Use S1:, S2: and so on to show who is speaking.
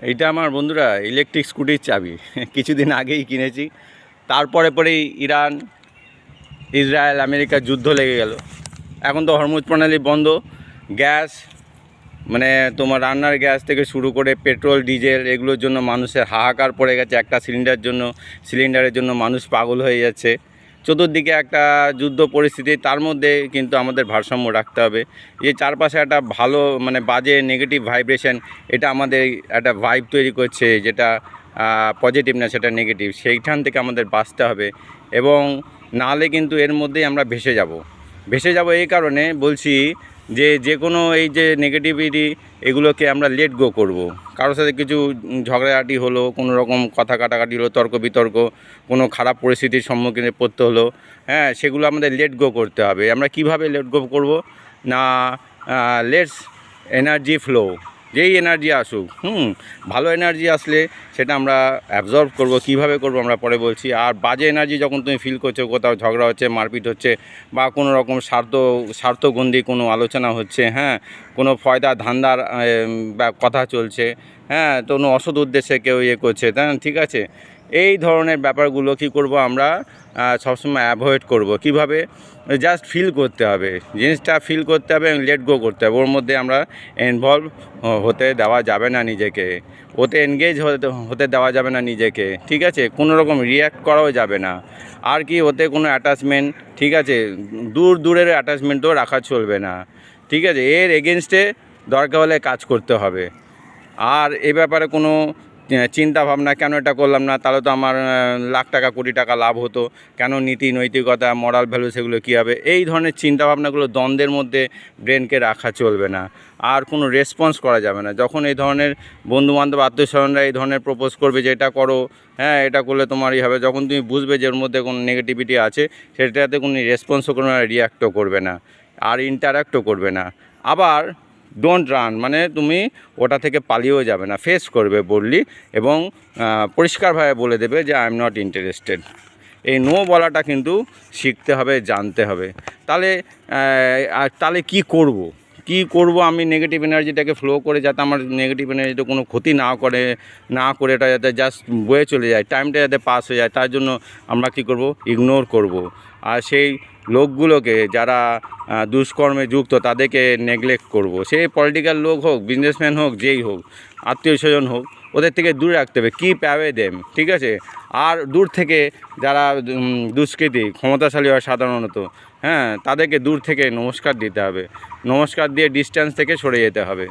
S1: এইটা আমার বন্ধুরা ইলেকট্রিক স্কুটির চাবি কিছুদিন আগেই কিনেছি। তারপরে পরেই ইরান ইসরায়েল আমেরিকার যুদ্ধ লেগে গেল। এখন তো হরমুজ প্রণালী বন্ধ। গ্যাস মানে তোমার রান্নার গ্যাস থেকে শুরু করে পেট্রোল ডিজেল এগুলোর জন্য মানুষের হাহাকার পড়ে গেছে। একটা সিলিন্ডারের জন্য মানুষ পাগল হয়ে যাচ্ছে। চতুর্দিকে একটা যুদ্ধ পরিস্থিতি, তার মধ্যে কিন্তু আমাদের ভারসাম্য রাখতে হবে। এই চারপাশে একটা ভালো মানে বাজে নেগেটিভ ভাইব্রেশন, এটা আমাদের একটা ভাইব তৈরি করছে, যেটা পজিটিভ না সেটা নেগেটিভ। সেইখান থেকে আমাদের বাঁচতে হবে, এবং নাহলে কিন্তু এর মধ্যেই আমরা ভেসে যাব। এই কারণে বলছি যে কোনো এই যে নেগেটিভিটি এগুলোকে আমরা লেট গো করব। কারোর সাথে কিছু ঝগড়াঝাটি হলো, কোনো রকম কথা কাটাকাটি হলো, তর্ক বিতর্ক, কোনো খারাপ পরিস্থিতির সম্মুখীনে পড়তে হলো, হ্যাঁ, সেগুলো আমাদের লেট গো করতে হবে। আমরা কিভাবে লেট গো করব না, লেটস এনার্জি ফ্লো, যেই এনার্জি আসুক, ভালো এনার্জি আসলে সেটা আমরা অ্যাবজর্ব করব। কিভাবে করব আমরা পরে বলছি। আর বাজে এনার্জি যখন তুমি ফিল করছো, কোথাও ঝগড়া হচ্ছে, মারপিট হচ্ছে, বা কোনো রকম স্বার্থগন্ধি কোনো আলোচনা হচ্ছে, হ্যাঁ, কোনো ফয়দা ধান্দার বা কথা চলছে, হ্যাঁ, তো কোনো অসৎ উদ্দেশ্যে কেউ করছে, তাই না? ঠিক আছে, এই ধরনের ব্যাপারগুলো কি করব আমরা সবসময় অ্যাভয়েড করব। কিভাবে? জাস্ট ফিল করতে হবে, জিনিসটা ফিল করতে হবে এবং লেট গো করতে হবে। ওর মধ্যে আমরা ইনভলভ হতে দেওয়া যাবে না নিজেকে, ওতে এনগেজ হতে দেওয়া যাবে না নিজেকে, ঠিক আছে? কোনো রকম রিয়্যাক্ট করাও যাবে না। আর কি, ওতে কোনো অ্যাটাচমেন্ট, ঠিক আছে, দূরের অ্যাটাচমেন্টও রাখা চলবে না, ঠিক আছে? এর এগেনস্টে দরকার হলে কাজ করতে হবে। আর এ ব্যাপারে কোনো চিন্তা ভাবনা, কেন এটা করলাম না, তাহলে তো আমার লাখ টাকা কোটি টাকা লাভ হতো, কেন নীতি নৈতিকতা মরাল ভ্যালু সেগুলো কী হবে, এই ধরনের চিন্তা ভাবনাগুলো দ্বন্দ্বের মধ্যে ব্রেনকে রাখা চলবে না। আর কোনো রেসপন্স করা যাবে না যখন এই ধরনের বন্ধুবান্ধব আত্মীয়স্বজনরা এই ধরনের প্রপোজ করবে যে এটা করো, হ্যাঁ, এটা করলে তোমারই হবে। যখন তুমি বুঝবে যে ওর মধ্যে কোনো নেগেটিভিটি আছে, সেটাতে কোনো রেসপন্সও করবে না, রিয়াক্টও করবে না, আর ইন্টারাক্টও করবে না। আবার ডোন্ট রান, মানে তুমি ওটা থেকে পালিয়েও যাবে না, ফেস করবে বললি, এবং পরিষ্কারভাবে বলে দেবে যে আই এম নট ইন্টারেস্টেড। এই নো বলাটা কিন্তু শিখতে হবে, জানতে হবে। তাহলে কি করব আমি নেগেটিভ এনার্জিটাকে ফ্লো করে, যাতে আমার নেগেটিভ এনার্জিটা কোনো ক্ষতি না করে এটা যাতে জাস্ট বয়ে চলে যায়, টাইমটা যাতে পাস হয়ে যায়, তার জন্য আমরা কি করব? ইগনোর করব। আর সেই লোকগুলোকে যারা দুষ্কর্মে যুক্ত, তাদেরকে নেগলেক্ট করব। সে পলিটিক্যাল লোক হোক, বিজনেসম্যান হোক, যেই হোক, আত্মীয় স্বজন হোক, ওদের থেকে দূরে রাখতে হবে, কিপ অ্যাওয়ে দেম, ঠিক আছে? আর দূর থেকে যারা দুষ্কৃতী, ক্ষমতাশালী হয় সাধারণত, হ্যাঁ, তাদেরকে দূর থেকে নমস্কার দিতে হবে, নমস্কার দিয়ে ডিস্ট্যান্স থেকে সরে যেতে হবে।